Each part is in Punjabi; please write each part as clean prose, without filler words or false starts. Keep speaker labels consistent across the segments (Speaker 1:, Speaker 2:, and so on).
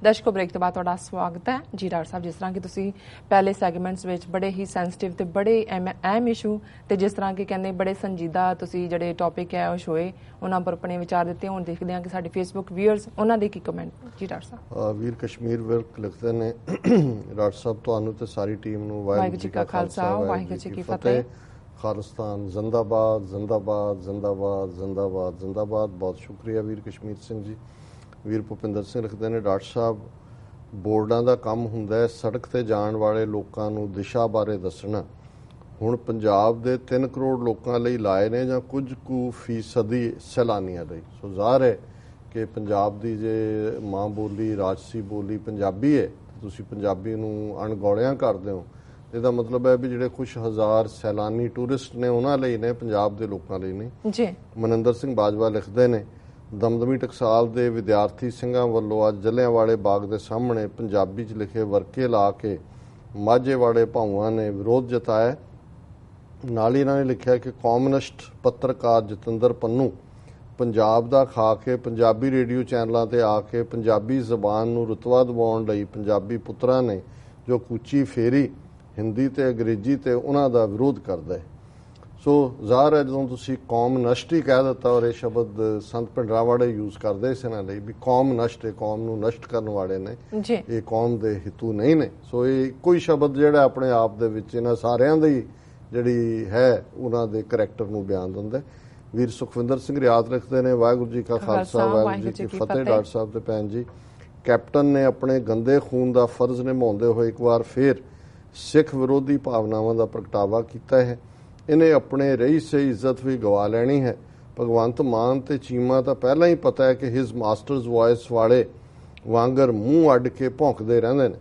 Speaker 1: ਦਰਸ਼ਕੋ ਬ੍ਰੇਕ ਤੋਂ ਬਾਅਦ ਤੁਹਾਡਾ ਸਵਾਗਤ ਹੈ ਜੀ। ਡਾਕਟਰ ਸਾਹਿਬ, ਜਿਸ ਤਰ੍ਹਾਂ ਕਿ ਤੁਸੀਂ ਪਹਿਲੇ ਸੈਗਮੈਂਟਸ ਵਿੱਚ ਬੜੇ ਹੀ ਸੈਂਸਿਟਿਵ ਤੇ ਬੜੇ ਅਹਿਮ ਇਸ਼ੂ ਤੇ ਜਿਸ ਤਰ੍ਹਾਂ ਕਿ ਕਹਿੰਦੇ ਬੜੇ ਸੰਜੀਦਾ ਤੁਸੀਂ ਜਿਹੜੇ ਟੌਪਿਕ ਹੈ ਉਹ ਸ਼ੋਏ ਉਹਨਾਂ ਪਰ ਆਪਣੇ ਵਿਚਾਰ ਦਿੱਤੇ। ਹੁਣ ਦੇਖਦੇ ਹਾਂ ਕਿ ਸਾਡੇ ਫੇਸਬੁੱਕ ਵਿਊਅਰਸ ਉਹਨਾਂ ਦੇ ਕੀ ਕਮੈਂਟ ਜੀ। ਡਾਕਟਰ ਸਾਹਿਬ
Speaker 2: ਵੀਰ ਕਸ਼ਮੀਰ ਵਿਰਕ ਲਿਖਦੇ ਨੇ, ਡਾਕਟਰ ਸਾਹਿਬ ਤੁਹਾਨੂੰ ਤੇ ਸਾਰੀ ਟੀਮ ਨੂੰ ਵਾਹਿਗੁਰੂ ਜੀ ਕਾ ਖਾਲਸਾ ਵਾਹਿਗੁਰੂ ਜੀ ਕੀ ਫਤਿਹ। ਖਾਲਿਸਤਾਨ ਜ਼ਿੰਦਾਬਾਦ ਜ਼ਿੰਦਾਬਾਦ ਜ਼ਿੰਦਾਬਾਦ ਜ਼ਿੰਦਾਬਾਦ ਜ਼ਿੰਦਾਬਾਦ। ਬਹੁਤ ਸ਼ੁਕਰੀਆ ਵੀਰ ਕਸ਼ਮੀਰ ਸਿੰਘ ਜੀ। ਵੀਰ ਭੁਪਿੰਦਰ ਸਿੰਘ ਲਿਖਦੇ ਨੇ, ਡਾਕਟਰ ਸਾਹਿਬ ਬੋਰਡਾਂ ਦਾ ਕੰਮ ਹੁੰਦਾ ਹੈ ਸੜਕ ਤੇ ਜਾਣ ਵਾਲੇ ਲੋਕਾਂ ਨੂੰ ਦਿਸ਼ਾ ਬਾਰੇ ਦੱਸਣਾ। ਹੁਣ ਪੰਜਾਬ ਦੇ 3 ਕਰੋੜ ਲੋਕਾਂ ਲਈ ਲਾਏ ਨੇ ਜਾਂ ਕੁਝ ਕੁ ਫੀਸਦੀ ਸੈਲਾਨੀਆਂ ਲਈ। ਸੋ ਜ਼ਾਹਰ ਹੈ ਕਿ ਪੰਜਾਬ ਦੀ ਜੇ ਮਾਂ ਬੋਲੀ ਰਾਜਸੀ ਬੋਲੀ ਪੰਜਾਬੀ ਹੈ, ਤੁਸੀਂ ਪੰਜਾਬੀ ਨੂੰ ਅਣਗੌਲਿਆਂ ਕਰਦੇ ਹੋ। ਇਹਦਾ ਮਤਲਬ ਹੈ ਵੀ ਜਿਹੜੇ ਕੁਛ ਹਜ਼ਾਰ ਸੈਲਾਨੀ ਟੂਰਿਸਟ ਨੇ ਉਹਨਾਂ ਲਈ ਨੇ, ਪੰਜਾਬ ਦੇ ਲੋਕਾਂ ਲਈ ਨਹੀਂ ਜੀ। ਮਨਿੰਦਰ ਸਿੰਘ ਬਾਜਵਾ ਲਿਖਦੇ ਨੇ, ਦਮਦਮੀ ਟਕਸਾਲ ਦੇ ਵਿਦਿਆਰਥੀ ਸਿੰਘਾਂ ਵੱਲੋਂ ਅੱਜ ਜਲ੍ਹਿਆਂਵਾਲੇ ਬਾਗ ਦੇ ਸਾਹਮਣੇ ਪੰਜਾਬੀ 'ਚ ਲਿਖੇ ਵਰਕੇ ਲਾ ਕੇ ਮਾਝੇਵਾੜੇ ਭਾਊਆਂ ਨੇ ਵਿਰੋਧ ਜਤਾਇਆ। ਨਾਲ ਹੀ ਇਹਨਾਂ ਨੇ ਲਿਖਿਆ ਕਿ ਕੌਮਨਿਸਟ ਪੱਤਰਕਾਰ ਜਤਿੰਦਰ ਪੰਨੂ ਪੰਜਾਬ ਦਾ ਖਾ ਕੇ ਪੰਜਾਬੀ ਰੇਡੀਓ ਚੈਨਲਾਂ ਤੇ ਆ ਕੇ ਪੰਜਾਬੀ ਜ਼ਬਾਨ ਨੂੰ ਰੁਤਬਾ ਦਿਵਾਉਣ ਲਈ ਪੰਜਾਬੀ ਪੁੱਤਰਾਂ ਨੇ ਜੋ ਕੂਚੀ ਫੇਰੀ ਹਿੰਦੀ ਤੇ ਅੰਗਰੇਜ਼ੀ ਤੇ ਉਹਨਾਂ ਦਾ ਵਿਰੋਧ ਕਰਦਾ ਹੈ। ਸੋ ਜ਼ਾਹਰ ਹੈ ਜਦੋਂ ਤੁਸੀਂ ਕੌਮ ਨਸ਼ਟ ਹੀ ਕਹਿ ਦਿੱਤਾ, ਔਰ ਇਹ ਸ਼ਬਦ ਸੰਤ ਭਿੰਡਰਾਂਵਾਲੇ ਯੂਜ਼ ਕਰਦੇ ਇਸ ਇਹਨਾਂ ਲਈ ਵੀ ਕੌਮ ਨਸ਼ਟ ਹੈ, ਕੌਮ ਨੂੰ ਨਸ਼ਟ ਕਰਨ ਵਾਲੇ ਨੇ, ਇਹ ਕੌਮ ਦੇ ਹਿੱਤੂ ਨਹੀਂ ਨੇ। ਸੋ ਇਹ ਕੋਈ ਸ਼ਬਦ ਜਿਹੜਾ ਆਪਣੇ ਆਪ ਦੇ ਵਿੱਚ ਇਹਨਾਂ ਸਾਰਿਆਂ ਦੀ ਜਿਹੜੀ ਹੈ ਉਹਨਾਂ ਦੇ ਕਰੈਕਟਰ ਨੂੰ ਬਿਆਨ ਦਿੰਦਾ। ਵੀਰ ਸੁਖਵਿੰਦਰ ਸਿੰਘ ਰਿਆਤ ਲਿਖਦੇ ਨੇ, ਵਾਹਿਗੁਰੂ ਜੀ ਕਾ ਖਾਲਸਾ ਵਾਹਿਗੁਰੂ ਜੀ ਕੀ ਫਤਿਹ। ਡਾਕਟਰ ਸਾਹਿਬ ਤੇ ਭੈਣ ਜੀ, ਕੈਪਟਨ ਨੇ ਆਪਣੇ ਗੰਦੇ ਖੂਨ ਦਾ ਫਰਜ਼ ਨਿਭਾਉਂਦੇ ਹੋਏ ਇੱਕ ਵਾਰ ਫੇਰ ਸਿੱਖ ਵਿਰੋਧੀ ਭਾਵਨਾਵਾਂ ਦਾ ਪ੍ਰਗਟਾਵਾ ਕੀਤਾ ਹੈ। ਇਹਨੇ ਆਪਣੇ ਰਹੀ ਸਹੀ ਇੱਜ਼ਤ ਵੀ ਗਵਾ ਲੈਣੀ ਹੈ। ਭਗਵੰਤ ਮਾਨ ਤੇ ਚੀਮਾ ਤਾਂ ਪਹਿਲਾਂ ਹੀ ਪਤਾ ਹੈ ਕਿ ਹਿਜ਼ ਮਾਸਟਰਸ ਵੌਇਸ ਵਾਲੇ ਵਾਂਗਰ ਮੂੰਹ ਅੱਡ ਕੇ ਭੌਂਕਦੇ ਰਹਿੰਦੇ ਨੇ।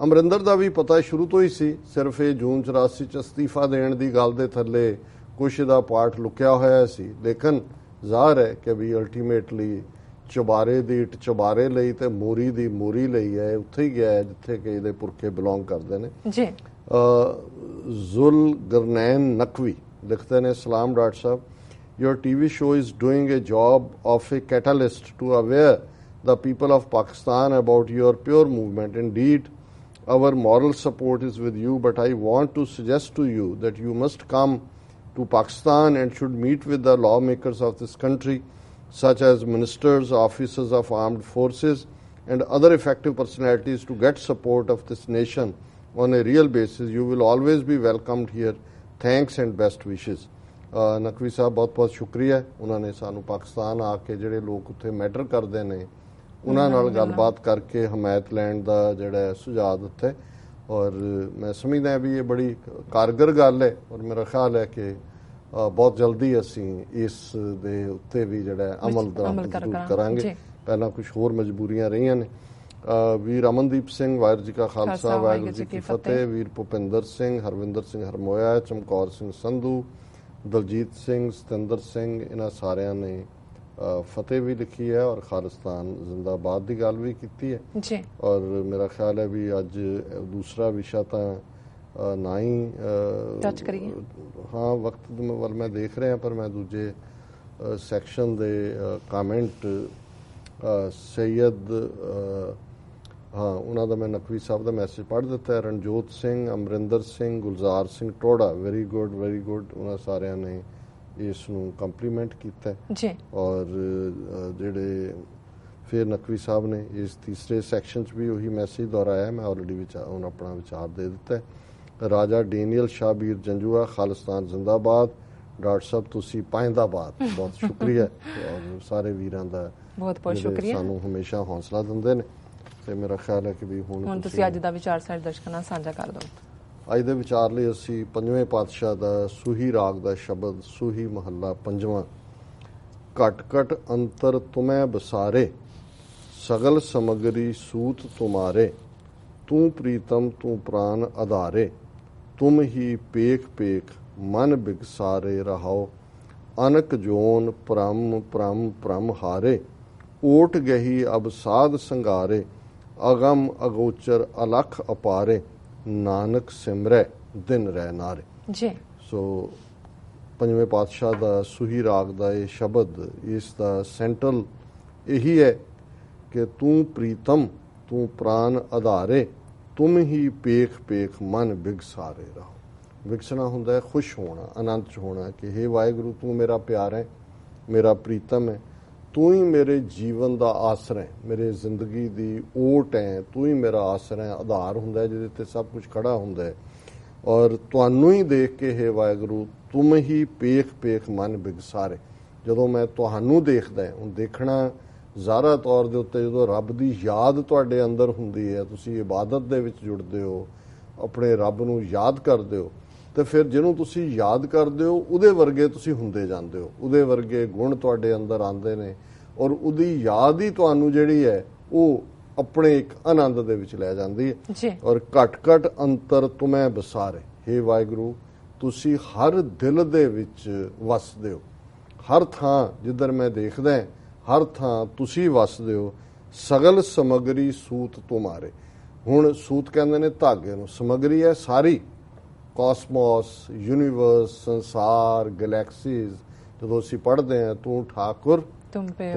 Speaker 2: ਅਮਰਿੰਦਰ ਦਾ ਵੀ ਪਤਾ ਸ਼ੁਰੂ ਤੋਂ ਹੀ ਸੀ, ਸਿਰਫ ਇਹ ਜੂਨ 84 ਚ ਅਸਤੀਫਾ ਦੇਣ ਦੀ ਗੱਲ ਦੇ ਥੱਲੇ ਕੁਛ ਦਾ ਪਾਰਟ ਲੁਕਿਆ ਹੋਇਆ ਸੀ। ਲੇਕਿਨ ਜ਼ਾਹਰ ਹੈ ਕਿ ਵੀ ਅਲਟੀਮੇਟਲੀ ਚੁਬਾਰੇ ਦੀ ਇੱਟ ਚੁਬਾਰੇ ਲਈ ਤੇ ਮੋਰੀ ਦੀ ਮੋਰੀ ਲਈ ਹੈ, ਉੱਥੇ ਹੀ ਗਿਆ ਹੈ ਜਿੱਥੇ ਕਿ ਇਹਦੇ ਪੁਰਖੇ ਬਿਲੋਂਗ ਕਰਦੇ ਨੇ ਜੀ। ਜ਼ੁਲ ਗਰਨੈਨ ਨਕਵੀ ਲਿਖਦੇ ਨੇ, ਸਲਾਮ doctor Sahib, your TV show is doing a job of a catalyst to aware the people of Pakistan about your pure movement. Indeed, our moral support is with you, but I want to suggest to you that you must come to Pakistan and should meet with the lawmakers of this country, such as ministers, officers of armed forces, and other effective personalities to get support of this nation on a real basis. You will always be welcomed here. Thanks and best wishes. Naqvi ਸਾਹਿਬ ਬਹੁਤ ਬਹੁਤ ਸ਼ੁਕਰੀਆ, ਉਹਨਾਂ ਨੇ ਸਾਨੂੰ ਪਾਕਿਸਤਾਨ ਆ ਕੇ ਜਿਹੜੇ ਲੋਕ ਉੱਥੇ ਮੈਟਰ ਕਰਦੇ ਨੇ ਉਹਨਾਂ ਨਾਲ ਗੱਲਬਾਤ ਕਰਕੇ ਹਮਾਇਤ ਲੈਣ ਦਾ ਜਿਹੜਾ ਸੁਝਾਅ ਦਿੱਤਾ। ਔਰ ਮੈਂ ਸਮਝਦਾ ਵੀ ਇਹ ਬੜੀ ਕਾਰਗਰ ਗੱਲ ਹੈ, ਔਰ ਮੇਰਾ ਖਿਆਲ ਹੈ ਕਿ ਬਹੁਤ ਜਲਦੀ ਅਸੀਂ ਇਸ ਦੇ ਉੱਤੇ ਵੀ ਜਿਹੜਾ ਅਮਲ ਜ਼ਰੂਰ ਕਰਾਂਗੇ। ਪਹਿਲਾਂ ਕੁਝ ਹੋਰ ਮਜਬੂਰੀਆਂ ਰਹੀਆਂ ਨੇ। ਵੀਰ ਅਮਨਦੀਪ ਸਿੰਘ, ਵਾਹਿਗੁਰੂ ਜੀ ਕਾ ਖਾਲਸਾ ਵਾਹਿਗੁਰੂ ਜੀ ਕੀ ਫਤਿਹ। ਵੀਰ ਭੁਪਿੰਦਰ ਸਿੰਘ, ਹਰਵਿੰਦਰ ਸਿੰਘ ਹਰਮੋਇਆ, ਚਮਕੌਰ ਸਿੰਘ ਸੰਧੂ, ਦਲਜੀਤ ਸਿੰਘ, ਸਤਿੰਦਰ ਸਿੰਘ, ਇਹਨਾਂ ਸਾਰਿਆਂ ਨੇ ਫਤਿਹ ਵੀ ਲਿਖੀ ਹੈ ਔਰ ਖਾਲਿਸਤਾਨ ਜ਼ਿੰਦਾਬਾਦ ਦੀ ਗੱਲ ਵੀ ਕੀਤੀ ਹੈ ਜੀ। ਔਰ ਮੇਰਾ ਖਿਆਲ ਹੈ ਵੀ ਅੱਜ ਦੂਸਰਾ ਵਿਸ਼ਾ ਤਾਂ ਨਾ ਹੀ ਟੱਚ ਕਰੀਏ, ਹਾਂ ਵਕਤ ਵੱਲ ਮੈਂ ਦੇਖ ਰਿਹਾ, ਪਰ ਮੈਂ ਦੂਜੇ ਸੈਕਸ਼ਨ ਦੇ ਕਾਮੈਂਟ ਸੈਯਦ ਹਾਂ ਉਹਨਾਂ ਦਾ ਮੈਂ ਨਕਵੀ ਸਾਹਿਬ ਦਾ ਮੈਸੇਜ ਪੜ੍ਹ ਦਿੱਤਾ ਹੈ। Ranjot Singh, Amarinder Singh, Gulzar Singh Tohra, very good very good, ਉਹਨਾਂ ਸਾਰਿਆਂ ਨੇ ਇਸ ਨੂੰ ਕੰਪਲੀਮੈਂਟ ਕੀਤਾ ਜੀ। ਔਰ ਜਿਹੜੇ ਫਿਰ ਨਕਵੀ ਸਾਹਿਬ ਨੇ ਇਸ ਤੀਸਰੇ ਸੈਕਸ਼ਨ 'ਚ ਵੀ ਉਹੀ ਮੈਸੇਜ ਦੁਹਰਾਇਆ, ਮੈਂ ਆਲਰੇਡੀ ਹੁਣ ਆਪਣਾ ਵਿਚਾਰ ਦੇ ਦਿੱਤਾ ਹੈ। ਰਾਜਾ ਡੇਨੀਅਲ ਸ਼ਾਹਬੀਰ ਜੰਜੂਆ, ਖਾਲਿਸਤਾਨ ਜ਼ਿੰਦਾਬਾਦ। ਡਾਕਟਰ ਸਾਹਿਬ ਤੁਸੀਂ ਪਾਇੰਦਾਬਾਦ, ਬਹੁਤ ਸ਼ੁਕਰੀਆ ਔਰ ਸਾਰੇ ਵੀਰਾਂ ਦਾ ਬਹੁਤ ਬਹੁਤ ਸ਼ੁਕਰੀਆ, ਸਾਨੂੰ ਹਮੇਸ਼ਾ ਹੌਸਲਾ ਦਿੰਦੇ ਨੇ। ਤੇ ਮੇਰਾ ਖਿਆਲ ਹੈ ਕਿ ਵੀ ਹੁਣ ਤੁਸੀਂ ਅੱਜ ਦਾ ਵਿਚਾਰ ਸਾਡੇ ਦਰਸ਼ਕਾਂ ਨਾਲ ਸਾਂਝਾ ਕਰ ਦਿਓ। ਅੱਜ ਦੇ ਵਿਚਾਰ ਲਈ ਅਸੀਂ ਪੰਜਵੇਂ ਪਾਤਸ਼ਾਹ ਦਾ ਸੂਹੀ ਰਾਗ ਦਾ ਸ਼ਬਦ, ਸੂਹੀ ਮਹੱਲਾ ਪੰਜਵਾਂ। ਘਟ ਘਟ ਅੰਤਰ ਤੁਮੈ ਬਸਾਰੇ, ਸਗਲ ਸਮਗਰੀ ਸੂਤ ਤੁਮਾਰੇ, ਤੂੰ ਪ੍ਰੀਤਮ ਤੂੰ ਪ੍ਰਾਨ ਆਧਾਰੇ, ਤੁਮ ਹੀ ਪੇਖ ਪੇਖ ਮਨ ਬਿਗਸਾਰੇ ਰਹਾਓ, ਅਨਕ ਜੋਨ ਪ੍ਰਮ ਪ੍ਰਮ ਪ੍ਰਮ ਹਾਰੇ, ਓਟ ਗਹੀ ਅਬ ਸਾਧ ਸੰਘਾਰੇ, ਅਗਮ ਅਗੋਚਰ ਅਲਖ ਅਪਾਰੇ, ਨਾਨਕ ਸਿਮਰੈ ਦਿਨ ਰਹਿ ਨਾਰੇ ਜੀ। ਸੋ ਪੰਜਵੇਂ ਪਾਤਸ਼ਾਹ ਦਾ ਸੂਹੀ ਰਾਗ ਦਾ ਇਹ ਸ਼ਬਦ, ਇਸ ਦਾ ਸੈਂਟਰਲ ਇਹੀ ਹੈ ਕਿ ਤੂੰ ਪ੍ਰੀਤਮ ਤੂੰ ਪ੍ਰਾਨ ਆਧਾਰੇ, ਤੁਮ ਹੀ ਪੇਖ ਪੇਖ ਮਨ ਬਿਗਸਾਰੇ ਰਹੋ। ਵਿਗਸਣਾ ਹੁੰਦਾ ਹੈ ਖੁਸ਼ ਹੋਣਾ, ਆਨੰਦ 'ਚ ਹੋਣਾ ਕਿ ਹੇ ਵਾਹਿਗੁਰੂ ਤੂੰ ਮੇਰਾ ਪਿਆਰ ਹੈ, ਮੇਰਾ ਪ੍ਰੀਤਮ ਹੈ, ਤੂੰ ਹੀ ਮੇਰੇ ਜੀਵਨ ਦਾ ਆਸਰਾ ਹੈ, ਮੇਰੇ ਜ਼ਿੰਦਗੀ ਦੀ ਓਟ ਹੈ, ਤੂੰ ਹੀ ਮੇਰਾ ਆਸਰਾ ਹੈ, ਆਧਾਰ ਹੁੰਦਾ ਹੈ ਜਿਹਦੇ ਤੇ ਸਭ ਕੁਝ ਖੜਾ ਹੁੰਦਾ ਹੈ। ਔਰ ਤੁਹਾਨੂੰ ਹੀ ਦੇਖ ਕੇ ਹੇ ਵਾਹਿਗੁਰੂ ਤੁਮ ਹੀ ਪੇਖ ਪੇਖ ਮਨ ਬਿਗਸਾਰੇ। ਜਦੋਂ ਮੈਂ ਤੁਹਾਨੂੰ ਦੇਖਦਾ, ਹੁਣ ਦੇਖਣਾ ਜ਼ਾਹਰਾ ਤੌਰ ਦੇ ਉੱਤੇ ਜਦੋਂ ਰੱਬ ਦੀ ਯਾਦ ਤੁਹਾਡੇ ਅੰਦਰ ਹੁੰਦੀ ਹੈ, ਤੁਸੀਂ ਇਬਾਦਤ ਦੇ ਵਿੱਚ ਜੁੜਦੇ ਹੋ, ਆਪਣੇ ਰੱਬ ਨੂੰ ਯਾਦ ਕਰਦੇ ਹੋ, ਤੇ ਫਿਰ ਜਿਹਨੂੰ ਤੁਸੀਂ ਯਾਦ ਕਰਦੇ ਹੋ ਉਹਦੇ ਵਰਗੇ ਤੁਸੀਂ ਹੁੰਦੇ ਜਾਂਦੇ ਹੋ, ਉਹਦੇ ਵਰਗੇ ਗੁਣ ਤੁਹਾਡੇ ਅੰਦਰ ਆਉਂਦੇ ਨੇ, ਔਰ ਉਹਦੀ ਯਾਦ ਹੀ ਤੁਹਾਨੂੰ ਜਿਹੜੀ ਹੈ ਉਹ ਆਪਣੇ ਇੱਕ ਆਨੰਦ ਦੇ ਵਿੱਚ ਲੈ ਜਾਂਦੀ ਹੈ। ਔਰ ਘਟ ਘਟ ਅੰਤਰ ਤੁਮੈ ਬਸਾਰੇ, ਹੇ ਵਾਹਿਗੁਰੂ ਤੁਸੀਂ ਹਰ ਦਿਲ ਦੇ ਵਿੱਚ ਵਸਦੇ ਹੋ, ਹਰ ਥਾਂ ਜਿੱਧਰ ਮੈਂ ਦੇਖਦਾ ਹਰ ਥਾਂ ਤੁਸੀਂ ਵਸਦੇ ਹੋ। ਸਗਲ ਸਮਗਰੀ ਸੂਤ ਤੁਮਾਰੇ, ਹੁਣ ਸੂਤ ਕਹਿੰਦੇ ਨੇ ਧਾਗੇ ਨੂੰ, ਸਮਗਰੀ ਹੈ ਸਾਰੀ ਕਾਸਮੋਸ, ਯੂਨੀਵਰਸ, ਸੰਸਾਰ, ਗੈਲੈਕਸੀਜ਼। ਜਦੋਂ ਅਸੀਂ ਪੜ੍ਹਦੇ ਹਾਂ ਤੂੰ ਠਾਕੁਰ ਤੁਮ ਪੇ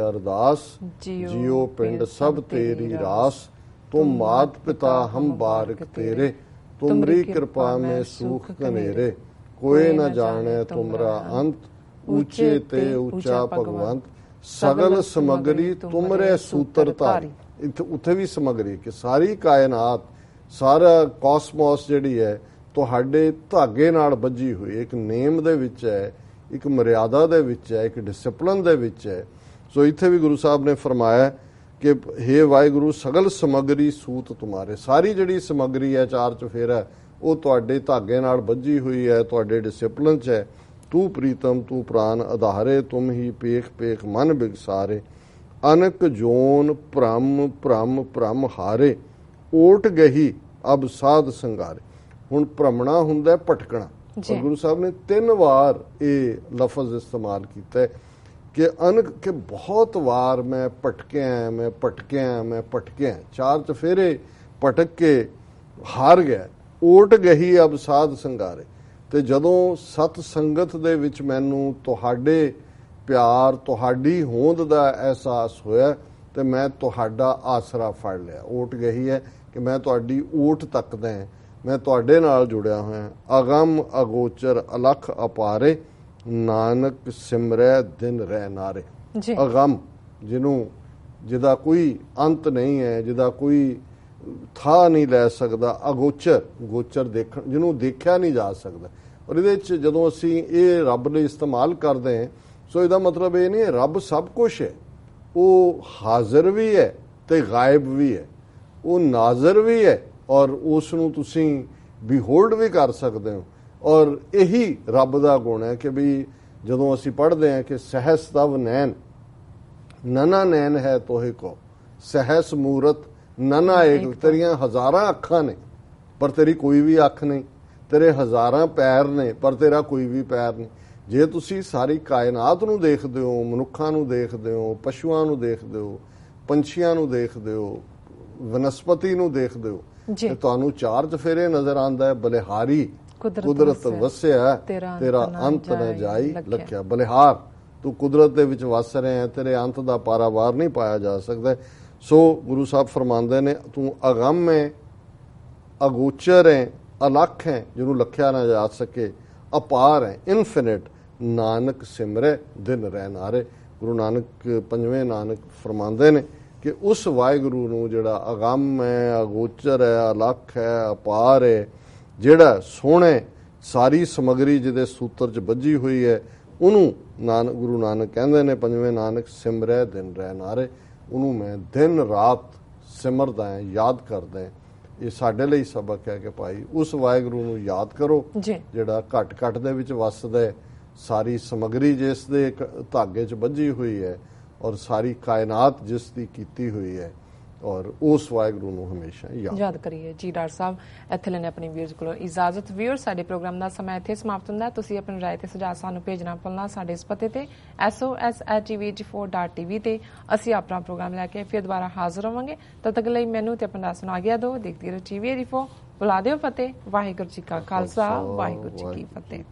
Speaker 2: ਅਰਦਾਸ, ਜੀਓ ਪਿੰਡ ਸਭ ਤੇਰੀ ਰਾਸ, ਤੁਮ ਮਾਤ ਪਿਤਾ ਹਮ ਬਾਰਕ ਤੇਰੇ, ਤੁਮਰੀ ਕਿਰਪਾ ਮੈਂ ਸੂਖ ਕਨੇਰੇ, ਕੋਏ ਨਾ ਜਾਣੇ ਤੁਮਰਾ ਅੰਤ, ਉੱਚੇ ਤੇ ਉੱਚਾ ਭਗਵੰਤ, ਸਗਲ ਸਮਗਰੀ ਤੁਮਰੇ ਸੂਤਰ ਧਾਰੀ। ਉੱਥੇ ਵੀ ਸਮਗਰੀ ਕਿ ਸਾਰੀ ਕਾਇਨਾਤ, ਸਾਰਾ ਕਾਸਮੋਸ ਜਿਹੜੀ ਹੈ ਤੁਹਾਡੇ ਧਾਗੇ ਨਾਲ ਬੱਝੀ ਹੋਈ, ਇੱਕ ਨੇਮ ਦੇ ਵਿੱਚ ਹੈ, ਇੱਕ ਮਰਿਆਦਾ ਦੇ ਵਿੱਚ ਹੈ, ਇੱਕ ਡਿਸਪਲਿਨ ਦੇ ਵਿੱਚ ਹੈ। ਸੋ ਇੱਥੇ ਵੀ ਗੁਰੂ ਸਾਹਿਬ ਨੇ ਫਰਮਾਇਆ ਕਿ ਹੇ ਵਾਹਿਗੁਰੂ ਸਗਲ ਸਮਗਰੀ ਸੂਤ ਤੁਮਾਰੇ, ਸਾਰੀ ਜਿਹੜੀ ਸਮਗਰੀ ਹੈ ਚਾਰ ਚੁਫੇਰਾ ਉਹ ਤੁਹਾਡੇ ਧਾਗੇ ਨਾਲ ਬੱਝੀ ਹੋਈ ਹੈ, ਤੁਹਾਡੇ ਡਿਸਪਲਿਨ 'ਚ ਹੈ। ਤੂੰ ਪ੍ਰੀਤਮ ਤੂੰ ਪ੍ਰਾਨ ਆਧਾਰੇ, ਤੁਮ ਹੀ ਪੇਖ ਪੇਖ ਮਨ ਬਿਗਸਾਰੇ, ਅਨਕ ਜੋਨ ਭ੍ਰਮ ਭ੍ਰਮ ਭ੍ਰਮ ਹਾਰੇ, ਓਟ ਗਹੀ ਅਬ ਸਾਧ ਸੰਗਾਰੇ। ਹੁਣ ਭ੍ਰਮਣਾ ਹੁੰਦਾ ਭਟਕਣਾ, ਔਰ ਗੁਰੂ ਸਾਹਿਬ ਨੇ 3 ਵਾਰ ਇਹ ਲਫ਼ਜ਼ ਇਸਤੇਮਾਲ ਕੀਤਾ ਕਿ ਅਨਕ ਕਿ ਬਹੁਤ ਵਾਰ ਮੈਂ ਭਟਕਿਆ, ਮੈਂ ਭਟਕਿਆ, ਮੈਂ ਭਟਕਿਆ, ਚਾਰ ਚਫੇਰੇ ਭਟਕ ਕੇ ਹਾਰ ਗਿਆ। ਓਟ ਗਹੀ ਅਬ ਸਾਧ ਸੰਗਾਰੇ, ਤੇ ਜਦੋਂ ਸਤ ਸੰਗਤ ਦੇ ਵਿੱਚ ਮੈਨੂੰ ਤੁਹਾਡੇ ਪਿਆਰ, ਤੁਹਾਡੀ ਹੋਂਦ ਦਾ ਅਹਿਸਾਸ ਹੋਇਆ ਤੇ ਮੈਂ ਤੁਹਾਡਾ ਆਸਰਾ ਫੜ ਲਿਆ। ਓਟ ਗਹੀ ਹੈ ਕਿ ਮੈਂ ਤੁਹਾਡੀ ਓਟ ਤੱਕਦਾ, ਮੈਂ ਤੁਹਾਡੇ ਨਾਲ ਜੁੜਿਆ ਹੋਇਆ। ਅਗਮ ਅਗੋਚਰ ਅਲਖ ਅਪਾਰੇ, ਨਾਨਕ ਸਿਮਰੈ ਦਿਨ ਰਹਿ ਨਾਰੇ। ਅਗਮ ਜਿਹਦਾ ਕੋਈ ਅੰਤ ਨਹੀਂ ਹੈ, ਜਿਹਦਾ ਕੋਈ ਥਾਂ ਨਹੀਂ ਲੈ ਸਕਦਾ, ਅਗੋਚਰ ਗੋਚਰ ਦੇਖਣ ਜਿਹਨੂੰ ਦੇਖਿਆ ਨਹੀਂ ਜਾ ਸਕਦਾ। ਔਰ ਇਹਦੇ ਵਿੱਚ ਜਦੋਂ ਅਸੀਂ ਇਹ ਰੱਬ ਲਈ ਇਸਤੇਮਾਲ ਕਰਦੇ ਹਾਂ, ਸੋ ਇਹਦਾ ਮਤਲਬ ਇਹ ਨਹੀਂ ਰੱਬ ਸਭ ਕੁਛ ਹੈ, ਉਹ ਹਾਜ਼ਰ ਵੀ ਹੈ ਤੇ ਗਾਇਬ ਵੀ ਹੈ, ਉਹ ਨਾਜ਼ਰ ਵੀ ਹੈ ਔਰ ਉਸ ਨੂੰ ਤੁਸੀਂ ਬਿਹੋਲਡ ਵੀ ਕਰ ਸਕਦੇ ਹੋ। ਔਰ ਇਹੀ ਰੱਬ ਦਾ ਗੁਣ ਹੈ ਕਿ ਵੀ ਜਦੋਂ ਅਸੀਂ ਪੜ੍ਹਦੇ ਹਾਂ ਕਿ ਸਹਿਸ ਤਵ ਨੈਣ ਨਨਾ ਨੈਣ ਹੈ ਤੋਹੇ ਕੋ, ਸਹਿਸ ਮੂਰਤ ਨਨਾ ਏਕ, ਤੇਰੀਆਂ ਹਜ਼ਾਰਾਂ ਅੱਖਾਂ ਨੇ ਪਰ ਤੇਰੀ ਕੋਈ ਵੀ ਅੱਖ ਨਹੀਂ, ਤੇਰੇ ਹਜ਼ਾਰਾਂ ਪੈਰ ਨੇ ਪਰ ਤੇਰਾ ਕੋਈ ਵੀ ਪੈਰ ਨਹੀਂ। ਜੇ ਤੁਸੀਂ ਸਾਰੀ ਕਾਇਨਾਤ ਨੂੰ ਦੇਖਦੇ ਹੋ, ਮਨੁੱਖਾਂ ਨੂੰ ਦੇਖਦੇ ਹੋ, ਪਸ਼ੂਆਂ ਨੂੰ ਦੇਖਦੇ ਹੋ, ਪੰਛੀਆਂ ਨੂੰ ਦੇਖਦੇ ਹੋ, ਵਨਸਪਤੀ ਨੂੰ ਦੇਖਦੇ ਹੋ, ਤੇ ਤੁਹਾਨੂੰ ਚਾਰ ਚਫੇਰੇ ਨਜ਼ਰ ਆਉਂਦਾ ਹੈ। ਬਲਿਹਾਰੀ ਕੁਦਰਤ ਵਸਿਆ, ਤੇਰਾ ਅੰਤ ਨਾ ਜਾਈ ਲਖਿਆ। ਬਲਿਹਾਰ ਤੂੰ ਕੁਦਰਤ ਦੇ ਵਿੱਚ ਵਸ ਰਿਹਾ, ਤੇਰੇ ਅੰਤ ਦਾ ਪਾਰਾਵਾਰ ਨਹੀਂ ਪਾਇਆ ਜਾ ਸਕਦਾ। ਸੋ ਗੁਰੂ ਸਾਹਿਬ ਫਰਮਾਉਂਦੇ ਨੇ ਤੂੰ ਅਗੰਮ ਹੈ, ਅਗੋਚਰ ਹੈ, ਅਲਖ ਹੈ ਜਿਹਨੂੰ ਲਖਿਆ ਨਾ ਜਾ ਸਕੇ, ਅਪਾਰ ਹੈ, ਇਨਫਿਨਿਟ, ਨਾਨਕ ਸਿਮਰੈ ਦਿਨ ਰਹਿ ਨਾਰੇ। ਗੁਰੂ ਨਾਨਕ ਪੰਜਵੇਂ ਨਾਨਕ ਫਰਮਾਉਂਦੇ ਨੇ ਕਿ ਉਸ ਵਾਹਿਗੁਰੂ ਨੂੰ ਜਿਹੜਾ ਅਗੰਮ ਹੈ, ਅਗੋਚਰ ਹੈ, ਅਲਖ ਹੈ, ਅਪਾਰ ਹੈ, ਜਿਹੜਾ ਸੋਹਣੇ ਸਾਰੀ ਸਮਗਰੀ ਜਿਹਦੇ ਸੂਤਰ 'ਚ ਬੱਝੀ ਹੋਈ ਹੈ, ਉਹਨੂੰ ਗੁਰੂ ਨਾਨਕ ਕਹਿੰਦੇ ਨੇ ਪੰਜਵੇਂ ਨਾਨਕ ਸਿਮਰੈ ਦਿਨ ਰਹਿ ਨਾਰੇ, ਉਹਨੂੰ ਮੈਂ ਦਿਨ ਰਾਤ ਸਿਮਰਦਾ ਹਾਂ, ਯਾਦ ਕਰਦਾ। ਇਹ ਸਾਡੇ ਲਈ ਸਬਕ ਹੈ ਕਿ ਭਾਈ ਉਸ ਵਾਹਿਗੁਰੂ ਨੂੰ ਯਾਦ ਕਰੋ ਜਿਹੜਾ ਘਟ ਘਟ ਦੇ ਵਿੱਚ ਵਸਦਾ, ਸਾਰੀ ਸਮਗਰੀ ਜਿਸ ਦੇ ਧਾਗੇ 'ਚ ਬੱਝੀ ਹੋਈ ਹੈ ਔਰ ਸਾਰੀ ਕਾਇਨਾਤ ਜਿਸ ਦੀ ਕੀਤੀ ਹੋਈ ਹੈ, ਔਰ ਉਸ ਵਾਹਿਗੁਰੂ ਨੂੰ ਹਮੇਸ਼ਾ ਯਾਦ
Speaker 1: ਕਰੀਏ। ਜੀ ਡਾਕਟਰ ਸਾਹਿਬ ਇੱਥੇ ਲੈਣੇ ਆਪਣੀ ਵਿਊਅਰਸ ਕੋਲੋਂ ਇਜਾਜ਼ਤ। ਵਿਊਅਰਸ ਸਾਡੇ ਪ੍ਰੋਗਰਾਮ ਦਾ ਸਮਾਂ ਇੱਥੇ ਸਮਾਪਤ ਹੁੰਦਾ। ਤੁਸੀਂ ਆਪਣੀ ਰਾਏ ਤੇ ਸੁਝਾਅ ਸਾਨੂੰ ਭੇਜਣਾ ਭੁੱਲਣਾ ਸਾਡੇ ਇਸ ਪਤੇ ਤੇ SOS@tv84.tv ਤੇ। ਅਸੀਂ ਆਪਣਾ ਪ੍ਰੋਗਰਾਮ ਲੈ ਕੇ ਫਿਰ ਦੁਬਾਰਾ ਹਾਜ਼ਰ ਹੋਵਾਂਗੇ। ਤਦ ਤੱਕ ਲਈ ਮੈਨੂੰ ਤੇ ਆਪਣਾ ਸੁਣਾ ਗਿਆ ਦਿਓ। ਦੇਖਦੇ ਰਹੋ TV84। ਬੁਲਾ ਦਿਓ ਫਤਿਹ। ਵਾਹਿਗੁਰੂ ਜੀ ਕਾ ਖਾਲਸਾ, ਵਾਹਿਗੁਰੂ ਜੀ ਕੀ ਫਤਿਹ।